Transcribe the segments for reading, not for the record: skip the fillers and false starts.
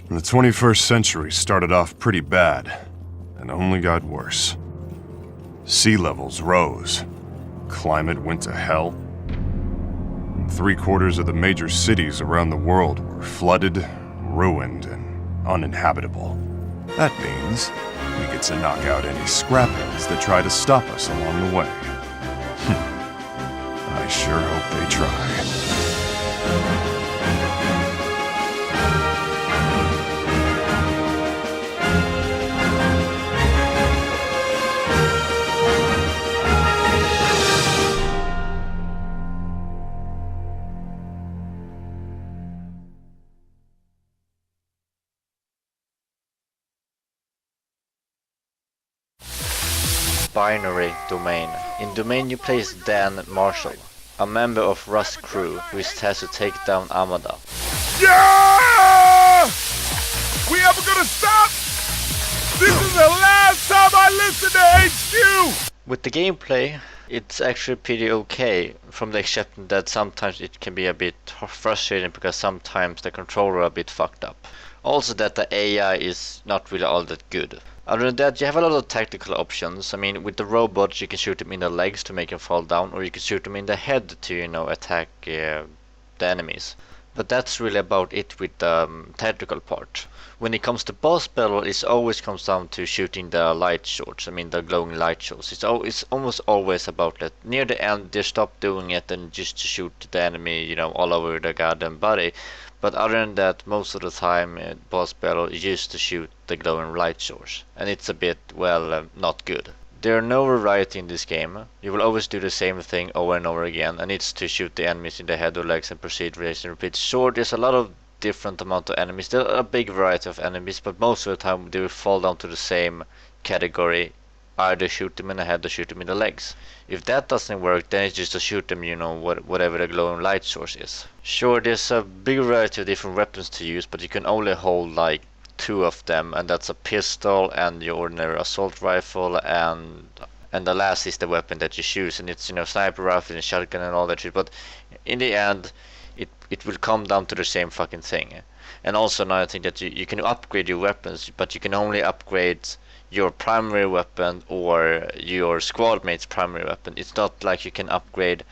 The 21st century started off pretty bad, and only got worse. Sea levels rose, climate went to hell, and 3/4 of the major cities around the world were flooded, ruined, and uninhabitable. That means we get to knock out any scrapheads that try to stop us along the way. I sure hope they try. Binary domain. In domain you place Dan Marshall, a member of Rust crew who is tasked to take down Amada. Yeah! We ever gonna stop? This is the last time I listen to HQ! With the gameplay, it's actually pretty okay, from the exception that sometimes it can be a bit frustrating because sometimes the controller are a bit fucked up. Also that the AI is not really all that good. Other than that, you have a lot of tactical options. I mean, with the robots you can shoot them in the legs to make them fall down, or you can shoot them in the head to, you know, attack the enemies. But that's really about it with the tactical part. When it comes to boss battle, it always comes down to shooting the light shorts. I mean, the glowing light shorts. It's almost always about that. Near the end, they stop doing it and just to shoot the enemy, you know, all over the goddamn body. But other than that, most of the time, boss battle is used to shoot the glowing light source, and it's a bit, well, not good. There are no variety in this game. You will always do the same thing over and over again, and it's to shoot the enemies in the head or legs and proceed, raise and repeat. Sure, there's a lot of different amount of enemies. There are a big variety of enemies, but most of the time they will fall down to the same category. Either shoot them in the head or shoot them in the legs. If that doesn't work, then it's just to shoot them, you know, whatever the glowing light source is. Sure, there's a big variety of different weapons to use, but you can only hold like 2 of them, and that's a pistol and your ordinary assault rifle, and the last is the weapon that you choose, and it's, you know, sniper rifle and shotgun and all that shit. But in the end, it will come down to the same fucking thing. And also another thing that you can upgrade your weapons, but you can only upgrade your primary weapon or your squad mate's primary weapon. It's not like you can upgrade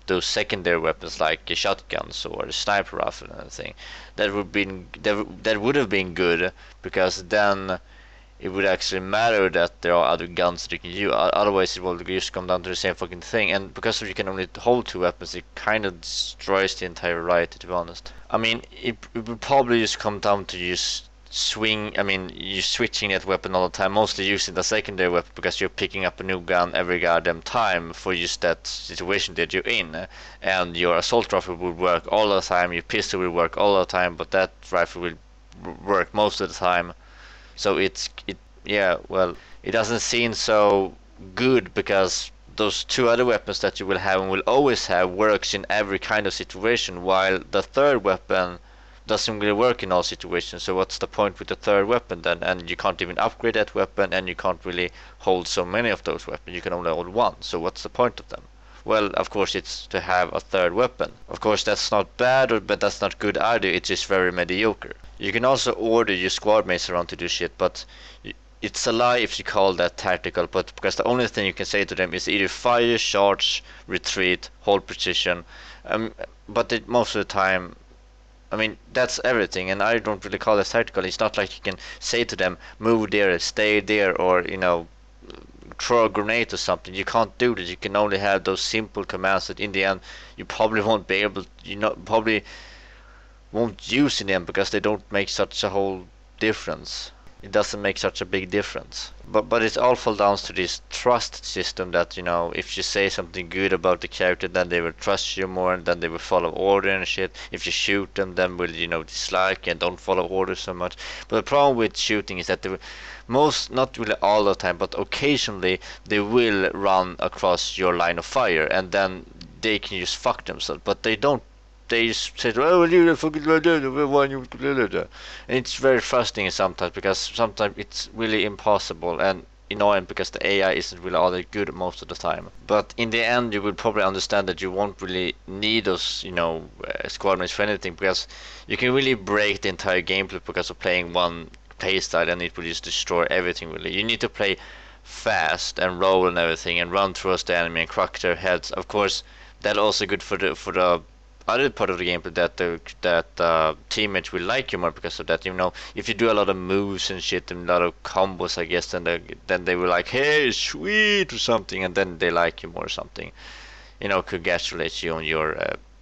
those secondary weapons like shotguns or sniper rifle and everything. That would have been good, because then it would actually matter that there are other guns that you can use. Otherwise it will just come down to the same fucking thing, and because you can only hold 2 weapons, it kind of destroys the entire variety, to be honest. I mean, it would probably just come down to just you're switching that weapon all the time, mostly using the secondary weapon because you're picking up a new gun every goddamn time for just that situation that you're in. And your assault rifle will work all the time, your pistol will work all the time, but that rifle will work most of the time. So it doesn't seem so good, because those 2 other weapons that you will have and will always have works in every kind of situation, while the third weapon doesn't really work in all situations. So what's the point with the third weapon then? And you can't even upgrade that weapon, and you can't really hold so many of those weapons. You can only hold 1. So what's the point of them? Well, of course it's to have a third weapon. Of course that's not bad, but that's not good either. It's just very mediocre. You can also order your squad mates around to do shit, but it's a lie if you call that tactical, but because the only thing you can say to them is either fire, charge, retreat, hold position. But most of the time, I mean, that's everything, and I don't really call it tactical. It's not like you can say to them, move there, stay there, or, you know, throw a grenade or something. You can't do that. You can only have those simple commands that in the end you probably won't be able, probably won't use in the end, because they don't make such a whole difference. It doesn't make such a big difference. But it all falls down to this trust system that, you know, if you say something good about the character, then they will trust you more, and then they will follow order and shit. If you shoot them, then will, you know, dislike and don't follow orders so much. But the problem with shooting is that they will, not really all the time, but occasionally they will run across your line of fire, and then they can just fuck themselves. But they don't. They just say, oh, you fucking and it's very frustrating sometimes, because sometimes it's really impossible, and annoying because the AI isn't really all that good most of the time. But in the end, you will probably understand that you won't really need those, squad mates for anything, because you can really break the entire gameplay because of playing one playstyle, and it will just destroy everything really. You need to play fast and roll and everything, and run towards the enemy and crack their heads. Of course, that's also good for the other part of the gameplay, that teammates will like you more because of that. If you do a lot of moves and shit and a lot of combos, I guess, then they will like, hey, sweet, or something, and then they like you more or something. Congratulate you on your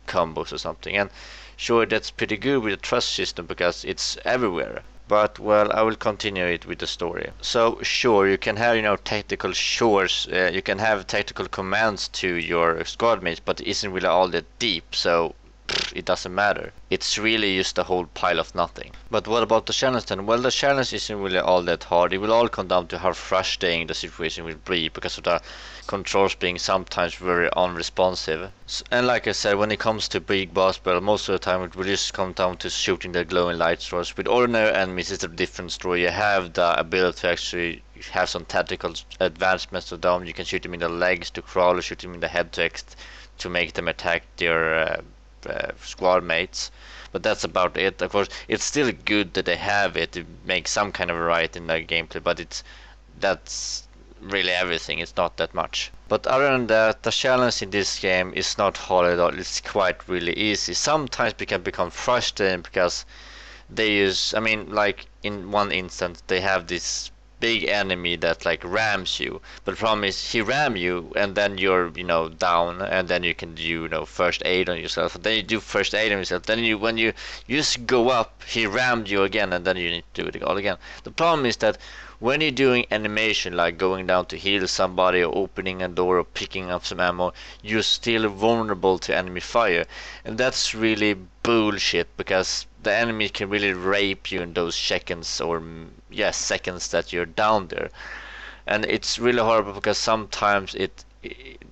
combos or something. And sure, that's pretty good with the trust system because it's everywhere. But, well, I will continue it with the story. So, sure, you can have, tactical chores, you can have tactical commands to your squad mates, but it isn't really all that deep, so it doesn't matter. It's really just a whole pile of nothing. But what about the challenge then? Well, the challenge isn't really all that hard. It will all come down to how frustrating the situation will be because of the controls being sometimes very unresponsive. And like I said, when it comes to big boss battle, most of the time it will just come down to shooting the glowing light stars. With ordinary enemies, it's a different story. You have the ability to actually have some tactical advancements to them. You can shoot them in the legs to crawl, or shoot them in the head to make them attack their squad mates. But that's about it. Of course, it's still good that they have it. It makes some kind of variety in their gameplay, but that's really everything. It's not that much. But other than that, the challenge in this game is not hard at all. It's quite really easy. Sometimes it can become frustrating because they use, like in one instance, they have this big enemy that like rams you, but the problem is he ram you and then you're down, and then you can do first aid on yourself, and then you do first aid on yourself, then when you just go up, he rammed you again, and then you need to do it all again. The problem is that when you're doing animation, like going down to heal somebody or opening a door or picking up some ammo, you're still vulnerable to enemy fire, and that's really bullshit because the enemy can really rape you in those seconds, or seconds that you're down there. And it's really horrible because sometimes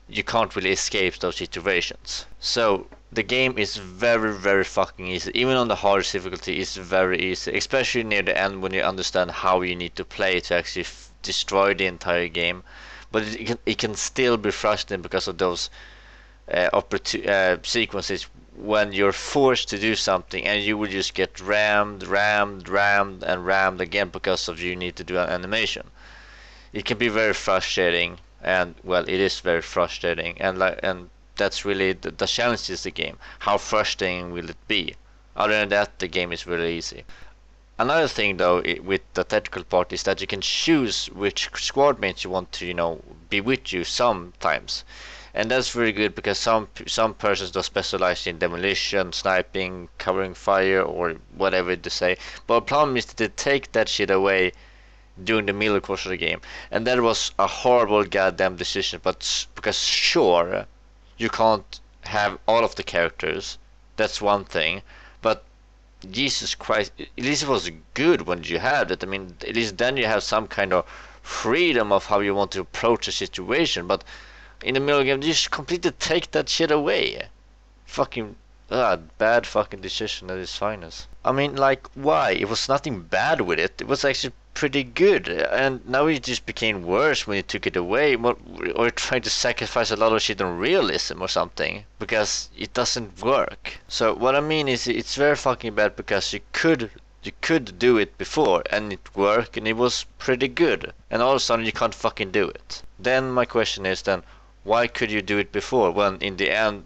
you can't really escape those situations. So the game is very, very fucking easy. Even on the hardest difficulty, it's very easy, especially near the end when you understand how you need to play to actually destroy the entire game. But it can still be frustrating because of those sequences when you're forced to do something and you will just get rammed again because of you need to do an animation. It can be very frustrating, and well, it is very frustrating, and that's really the challenge is the game. How frustrating will it be? Other than that, the game is really easy. Another thing though with the tactical part is that you can choose which squad mates you want to be with you sometimes. And that's very good because some persons do specialize in demolition, sniping, covering fire, or whatever they say. But the problem is that they take that shit away during the middle course of the game. And that was a horrible goddamn decision. But because sure, you can't have all of the characters. That's one thing. But Jesus Christ, at least it was good when you had it. At least then you have some kind of freedom of how you want to approach a situation. But in the middle of the game, you just completely take that shit away. Fucking bad fucking decision at its finest. Why? It was nothing bad with it. It was actually pretty good, and now it just became worse when you took it away, or trying to sacrifice a lot of shit on realism or something, because it doesn't work. So what I mean is, it's very fucking bad because you could do it before and it worked and it was pretty good, and all of a sudden you can't fucking do it. Then my question is then, why could you do it before when in the end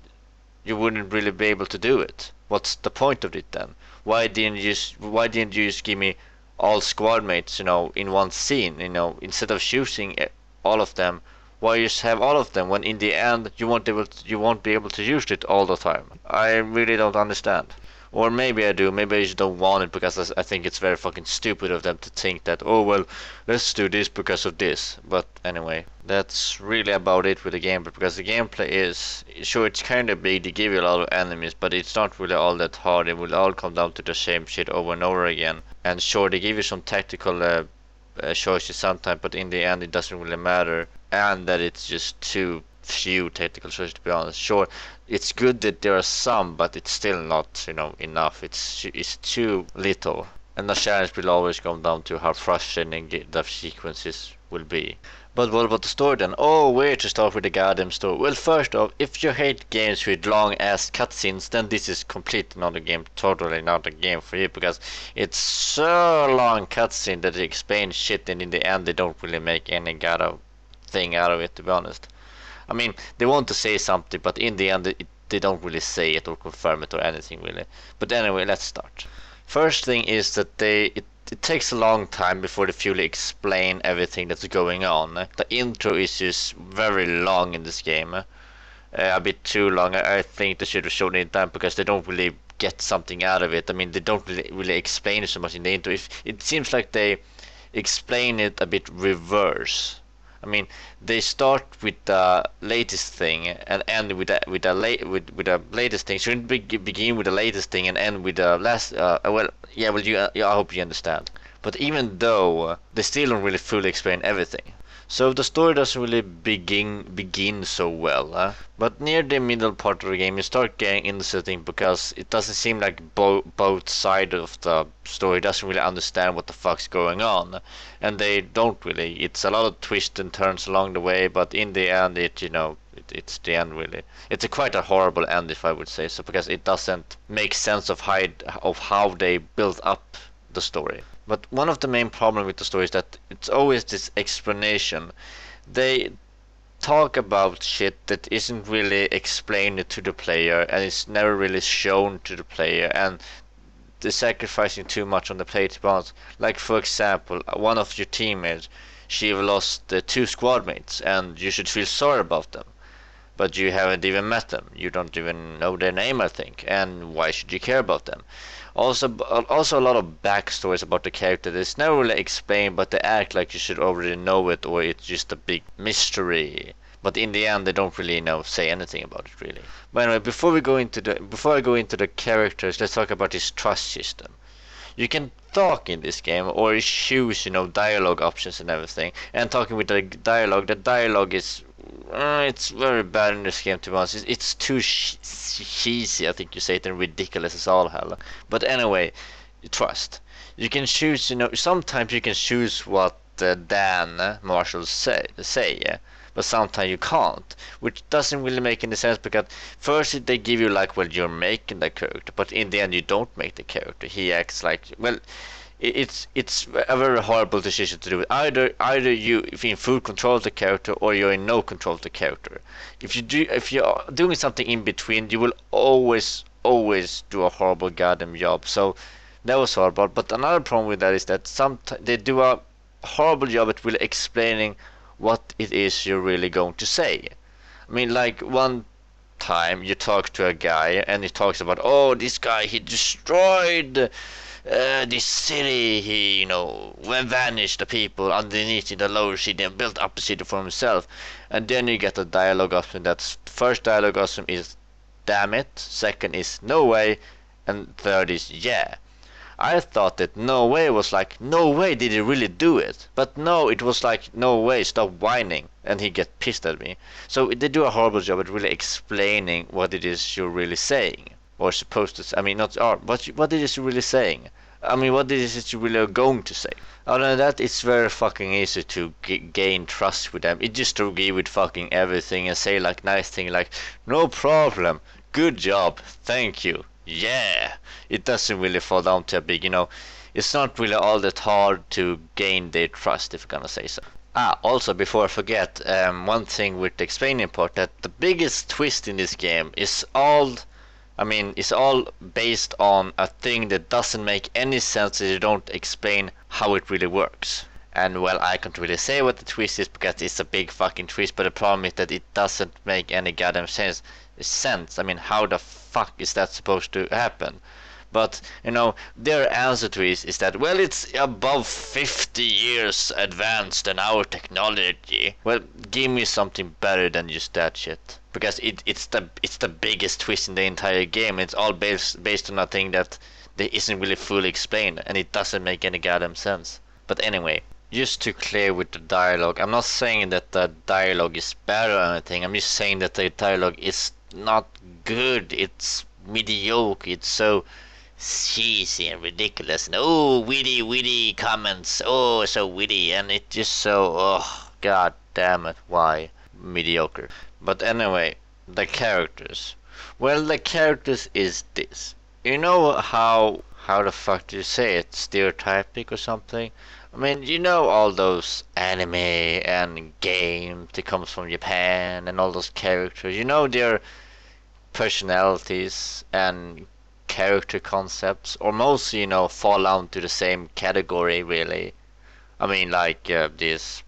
you wouldn't really be able to do it? What's the point of it then? Why didn't you just give me all squad mates, in one scene, instead of choosing all of them? Why just have all of them when in the end you won't be able to use it all the time? I really don't understand. Or maybe I do, maybe I just don't want it because I think it's very fucking stupid of them to think that, oh well, let's do this because of this. But anyway, that's really about it with the gameplay, because the gameplay is, sure, it's kind of big, they give you a lot of enemies, but it's not really all that hard. It will all come down to the same shit over and over again. And sure, they give you some tactical choices sometimes, but in the end it doesn't really matter, and that it's just too few tactical choices, to be honest. Sure, it's good that there are some, but it's still not enough. It's too little, and the challenge will always come down to how frustrating the sequences will be. But what about the story then? Oh, where to start with the goddamn story? Well, first off, if you hate games with long-ass cutscenes, then this is completely not a game, totally not a game for you, because it's so long cutscene that they explain shit, and in the end they don't really make any goddamn thing out of it, to be honest. I mean, they want to say something, but in the end they don't really say it or confirm it or anything really. But anyway, let's start. First thing is that it takes a long time before they fully explain everything that's going on. The intro is just very long in this game. A bit too long. I think they should have shown it in time because they don't really get something out of it. I mean, they don't really explain it so much in the intro. It seems like they explain it a bit reverse. I mean, they start with the latest thing and end with the latest thing. Shouldn't begin with the latest thing and end with the last. I hope you understand. But even though they still don't really fully explain everything, so the story doesn't really begin so well. But near the middle part of the game, you start getting interesting because it doesn't seem like both sides of the story doesn't really understand what the fuck's going on, and they don't really. It's a lot of twists and turns along the way, but in the end, it's the end really. It's quite a horrible end, if I would say so, because it doesn't make sense of how they build up the story. But one of the main problems with the story is that it's always this explanation. They talk about shit that isn't really explained to the player and it's never really shown to the player, and they're sacrificing too much on the player to be honest. Like for example, one of your teammates, she lost 2 squad mates and you should feel sorry about them. But you haven't even met them. You don't even know their name, I think. And why should you care about them? Also a lot of backstories about the character that's never really explained, but they act like you should already know it, or it's just a big mystery. But in the end, they don't really say anything about it really. But anyway, before I go into the characters, let's talk about this trust system. You can talk in this game or choose dialogue options and everything, and talking with the dialogue is it's very bad in this game, to be honest. It's too cheesy, I think you say it, and ridiculous as all hell. But anyway, trust. You can choose, sometimes you can choose what Dan Marshall say, but sometimes you can't, which doesn't really make any sense because first they give you like, well, you're making the character, but in the end you don't make the character. He acts like, well, it's a very horrible decision to do. Either you if you're in full control of the character or you're in no control of the character. If you're doing something in between, you will always do a horrible goddamn job. So that was horrible. But another problem with that is that sometimes they do a horrible job at really explaining what it is you're really going to say. I mean, like one time you talk to a guy and he talks about, oh, this guy, he destroyed this city, he vanished the people underneath in the lower city and built up the city for himself. And then you get a dialogue option. That's first dialogue option is damn it, second is no way, and third is yeah. I thought that no way was like, no way, did he really do it? But no, it was like, no way, stop whining, and he get pissed at me. So they do a horrible job at really explaining what it is you're really saying, or supposed to. I mean, not but what it is you're really saying. I mean, what it is you really are going to say. Other than that, it's very fucking easy to gain trust with them. It just to agree with fucking everything and say like nice thing like, no problem, good job, thank you. Yeah, it doesn't really fall down to a big, it's not really all that hard to gain their trust, if you're gonna say so. Also, before I forget, one thing with the explaining part, that the biggest twist in this game is all based on a thing that doesn't make any sense if you don't explain how it really works. And well, I can't really say what the twist is because it's a big fucking twist, but the problem is that it doesn't make any goddamn sense. I mean, how the fuck is that supposed to happen? But, their answer to it is that, well, it's above 50 years advanced than our technology. Well, give me something better than just that shit. Because it's the biggest twist in the entire game. It's all based on a thing that isn't really fully explained, and it doesn't make any goddamn sense. But anyway, just to clear with the dialogue, I'm not saying that the dialogue is bad or anything. I'm just saying that the dialogue is not good. It's mediocre. It's so cheesy and ridiculous, and oh, witty comments, oh, so witty, and it just so, oh, god damn it, why mediocre. But anyway, the characters. Well, the characters is this. You know how the fuck do you say it? Stereotypic or something? I mean, you know all those anime and games that comes from Japan and all those characters. You know their personalities and character concepts, or mostly, fall onto the same category, really. I mean, like this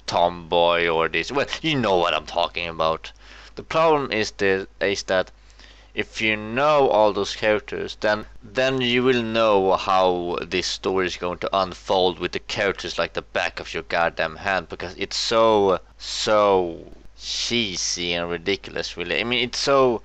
tomboy or this. Well, you know what I'm talking about. The problem is that if you know all those characters, then you will know how this story is going to unfold with the characters like the back of your goddamn hand, because it's so cheesy and ridiculous, really. I mean, it's so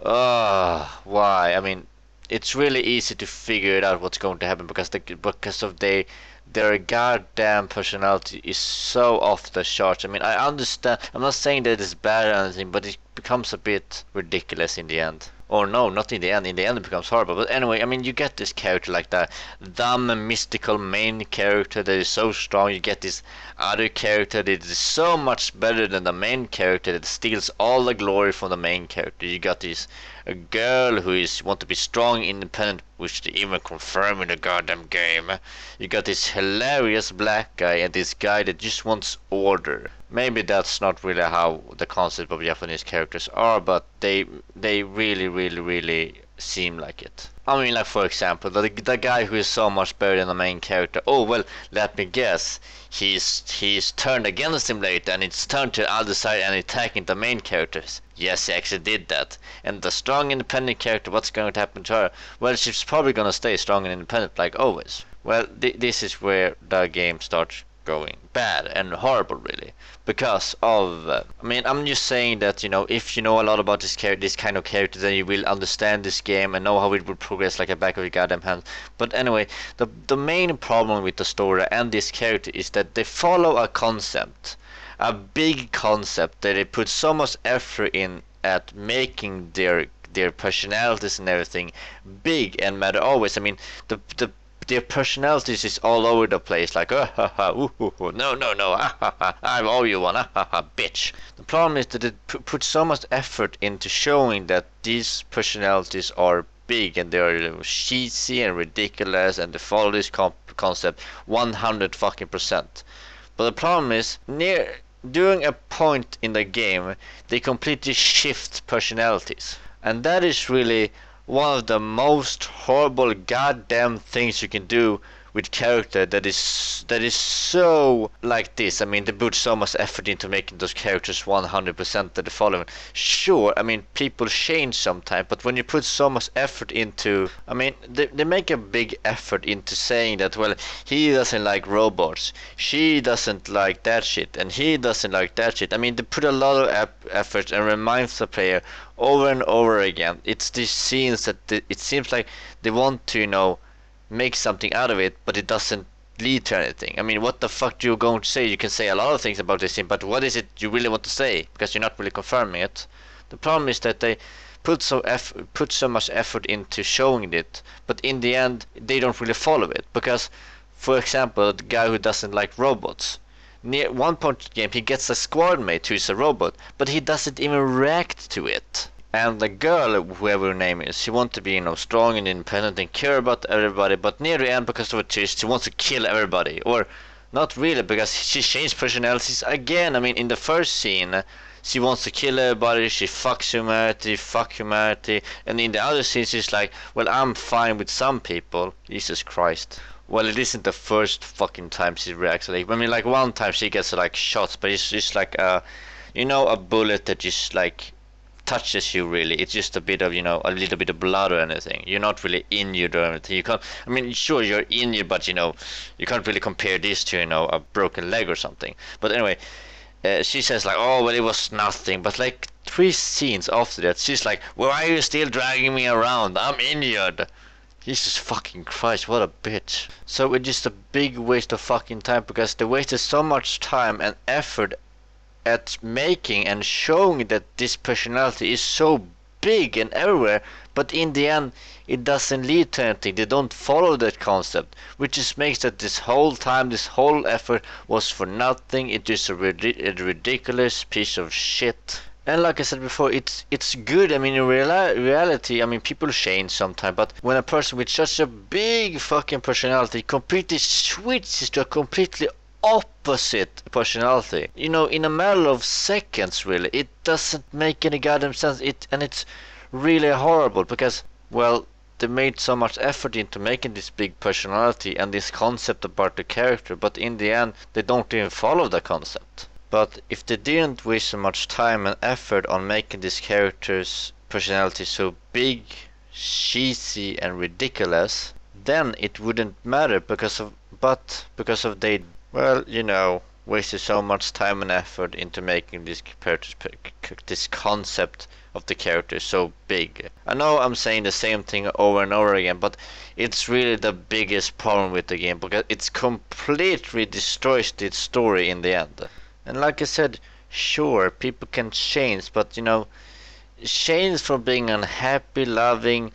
why? I mean, it's really easy to figure it out what's going to happen because of their goddamn personality is so off the charts. I mean, I understand. I'm not saying that it's bad or anything, but it becomes a bit ridiculous in the end. Or no, not in the end. In the end, it becomes horrible. But anyway, I mean, you get this character like that dumb, mystical main character that is so strong. You get this other character that is so much better than the main character that steals all the glory from the main character. You got this a girl who want to be strong, independent, which they even confirm in the goddamn game. You got this hilarious black guy and this guy that just wants order. Maybe that's not really how the concept of Japanese characters are, but they really seem like it. I mean, like, for example, the guy who is so much better than the main character. Oh, well, let me guess. He's turned against him later, and it's turned to the other side and attacking the main characters. Yes, he actually did that. And the strong independent character, what's going to happen to her? Well, she's probably going to stay strong and independent like always. Well, this is where the game starts going bad and horrible, really, because of I mean, I'm just saying that, if you know a lot about this kind of character, then you will understand this game and know how it will progress like a back of your goddamn hand. But anyway, the main problem with the story and this character is that they follow a concept, a big concept, that they put so much effort in at making their personalities and everything big and matter always. I mean, their personalities is all over the place, like no, I owe you one, bitch. The problem is that it put so much effort into showing that these personalities are big and they're cheesy and ridiculous, and they follow this concept 100%. But the problem is, during a point in the game, they completely shift personalities, and that is really one of the most horrible goddamn things you can do with character that is so like this. I mean, they put so much effort into making those characters 100% that they follow. Sure, I mean, people change sometimes, but when you put so much effort into, I mean, they make a big effort into saying that, well, he doesn't like robots, she doesn't like that shit, and he doesn't like that shit. I mean, they put a lot of effort and reminds the player over and over again. It's these scenes that it seems like they want to, make something out of it, but it doesn't lead to anything. I mean, what the fuck do you going to say? You can say a lot of things about this scene, but what is it you really want to say? Because you're not really confirming it. The problem is that they put so much effort into showing it, but in the end they don't really follow it. Because, for example, the guy who doesn't like robots, near one point in the game he gets a squad mate who is a robot, but he doesn't even react to it. And the girl, whoever her name is, she wants to be, strong and independent and care about everybody, but near the end, because of a twist, she wants to kill everybody. Or, not really, because she changed personalities again. I mean, in the first scene, she wants to kill everybody, she fuck humanity, and in the other scene, she's like, well, I'm fine with some people. Jesus Christ. Well, it isn't the first fucking time she reacts. I mean, like, one time she gets, shots, but it's just like, a bullet that just, touches you, really. It's just a bit of, a little bit of blood or anything. You're not really injured or anything. You can't, I mean, sure, you're injured, but, you can't really compare this to, a broken leg or something. But anyway, she says, oh, well, it was nothing. But, 3 scenes after that, she's like, well, why are you still dragging me around? I'm injured. Jesus fucking Christ, what a bitch. So it's just a big waste of fucking time, because they wasted so much time and effort at making and showing that this personality is so big and everywhere, but in the end it doesn't lead to anything. They don't follow that concept, which just makes that this whole time, this whole effort was for nothing. It is a ridiculous piece of shit. And like I said before, it's good. I mean, in reality, I mean, people change sometimes, but when a person with such a big fucking personality completely switches to a completely opposite personality, you know, in a matter of seconds, really, it doesn't make any goddamn sense. And it's really horrible because, well, they made so much effort into making this big personality and this concept about the character, but in the end, they don't even follow the concept. But if they didn't waste so much time and effort on making this character's personality so big, cheesy, and ridiculous, then it wouldn't matter because they, well, you know, wasted so much time and effort into making this concept of the character so big. I know I'm saying the same thing over and over again, but it's really the biggest problem with the game because it completely destroys its story in the end. And like I said, sure, people can change, but you know, change from being an happy, loving,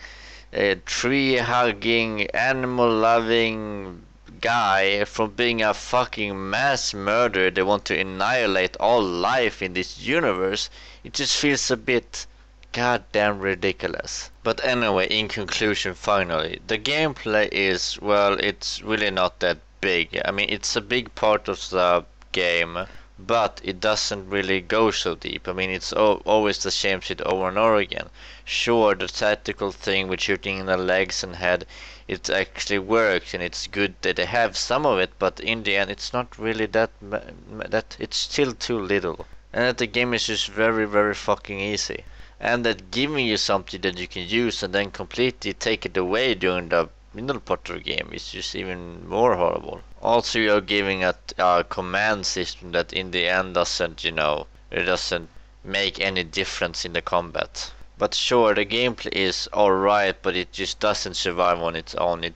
tree-hugging, animal-loving guy from being a fucking mass murderer they want to annihilate all life in this universe, it just feels a bit goddamn ridiculous. But anyway, in conclusion, finally, the gameplay is, well, it's really not that big. I mean, it's a big part of the game, but it doesn't really go so deep. I mean, it's always the same shit over and over again. Sure, the tactical thing with shooting in the legs and head, it actually works, and it's good that they have some of it, but in the end, it's not really that it's still too little. And that the game is just very, very fucking easy. And that giving you something that you can use and then completely take it away during the middle part of the game is just even more horrible. Also, you're giving a command system that in the end doesn't, you know, it doesn't make any difference in the combat. But sure, the gameplay is alright, but it just doesn't survive on its own.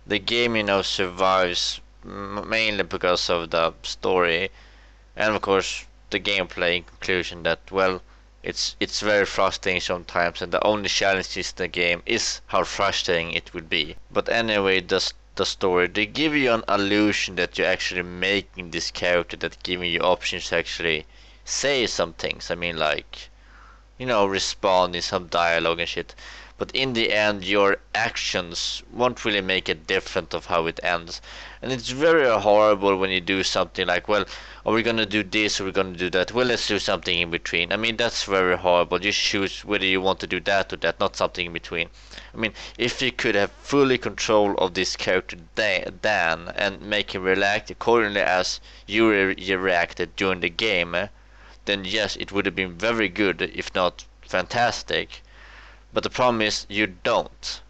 The game, you know, survives mainly because of the story, and of course the gameplay in conclusion that, well, it's very frustrating sometimes, and the only challenge in the game is how frustrating it would be. But anyway, the story, they give you an illusion that you're actually making this character, that giving you options to actually say some things. I mean, like, you know, respond in some dialogue and shit. But in the end, your actions won't really make a difference of how it ends. And it's very horrible when you do something like, well, are we gonna do this or are we gonna do that? Well, let's do something in between. I mean, that's very horrible. You choose whether you want to do that or that, not something in between. I mean, if you could have fully control of this character Dan and make him react accordingly as you reacted during the game, then yes, it would have been very good, if not fantastic. But the problem is you don't.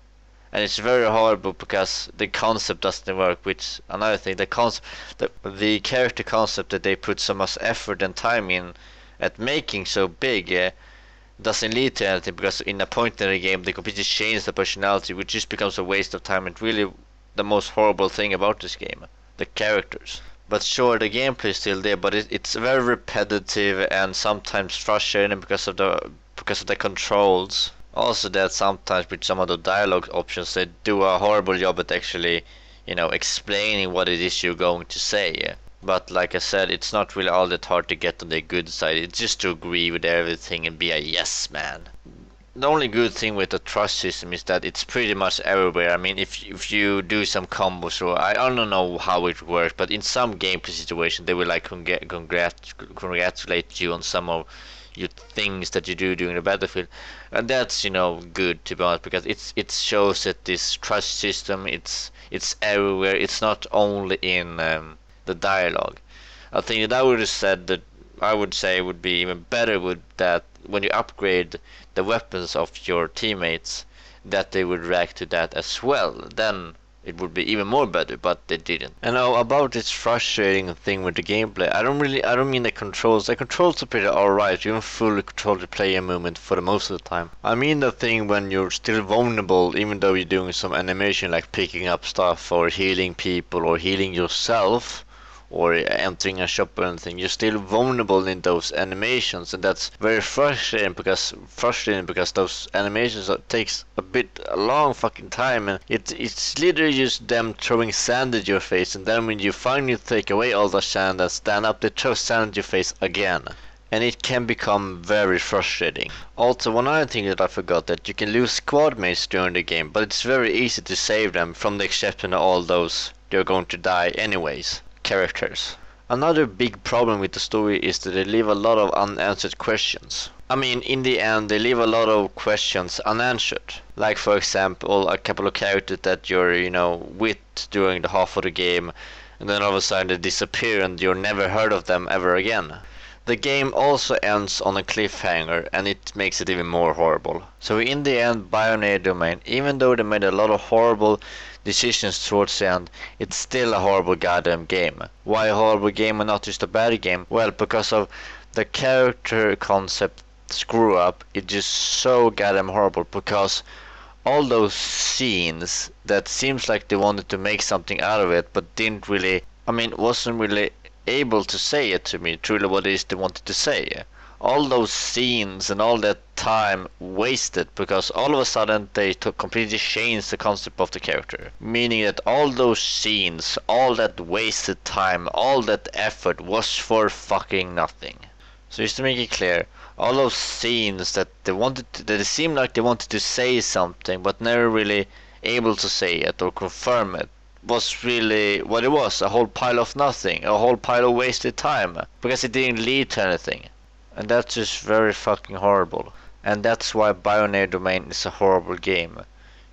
And it's very horrible because the concept doesn't work, which another thing, the character concept that they put so much effort and time in at making so big doesn't lead to anything, because in a point in the game they completely change the personality, which just becomes a waste of time and really the most horrible thing about this game, the characters. But sure, the gameplay is still there, but it's very repetitive and sometimes frustrating because of the controls. Also, that sometimes with some of the dialogue options, they do a horrible job at actually, you know, explaining what it is you're going to say. But like I said, it's not really all that hard to get on the good side. It's just to agree with everything and be a yes man. The only good thing with the trust system is that it's pretty much everywhere. I mean, if you do some combos, or I don't know how it works, but in some gameplay situation they will like congratulate you on some of your things that you do during the battlefield, and that's, you know, good, to be honest, because it shows that this trust system, it's everywhere. It's not only in the dialogue. I think that I would say would be even better with that when you upgrade the weapons of your teammates, that they would react to that as well. Then it would be even more better, but they didn't. And now about this frustrating thing with the gameplay, I don't mean the controls. The controls are pretty alright. You don't fully control the player movement for the most of the time. I mean the thing when you're still vulnerable, even though you're doing some animation like picking up stuff or healing people or healing yourself, or entering a shop or anything, you're still vulnerable in those animations, and that's very frustrating because those animations takes a long fucking time, and it's literally just them throwing sand at your face, and then when you finally take away all the sand and stand up, they throw sand at your face again. And it can become very frustrating. Also, one other thing that I forgot, that you can lose squad mates during the game, but it's very easy to save them, from the exception of all those you're going to die anyways characters. Another big problem with the story is that they leave a lot of unanswered questions. I mean, in the end, they leave a lot of questions unanswered. Like, for example, a couple of characters that you're, with during the half of the game, and then all of a sudden they disappear and you're never heard of them ever again. The game also ends on a cliffhanger, and it makes it even more horrible. So in the end, Bioneer Domain, even though they made a lot of horrible decisions towards the end, it's still a horrible goddamn game. Why a horrible game and not just a bad game? Well, because of the character concept screw up. It's just so goddamn horrible, because all those scenes that seems like they wanted to make something out of it, but didn't really, wasn't really able to say it to me truly what it is they wanted to say. All those scenes and all that time wasted, because all of a sudden they completely changed the concept of the character, meaning that all those scenes, all that wasted time, all that effort was for fucking nothing. So just to make it clear, all those scenes that it seemed like they wanted to say something but never really able to say it or confirm it, was really what it was, a whole pile of nothing, a whole pile of wasted time, because it didn't lead to anything. And that's just very fucking horrible. And that's why Bioneer Domain is a horrible game.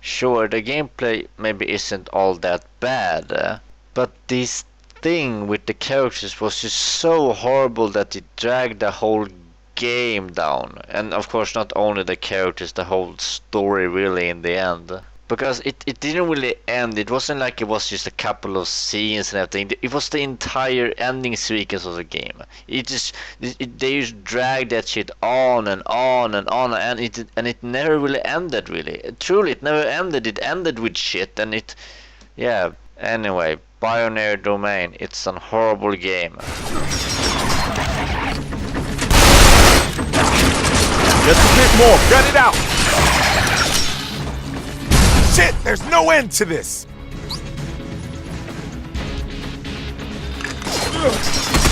Sure, the gameplay maybe isn't all that bad, but this thing with the characters was just so horrible that it dragged the whole game down. And of course not only the characters, the whole story really in the end. Because it didn't really end. It wasn't like it was just a couple of scenes and everything. It was the entire ending sequence of the game. They just dragged that shit on and on and on, and it never really ended, really. Truly, it never ended. It ended with shit, and Anyway, Bioneer Domain, it's a horrible game. Just a bit more. Cut it out. Shit, there's no end to this! Ugh.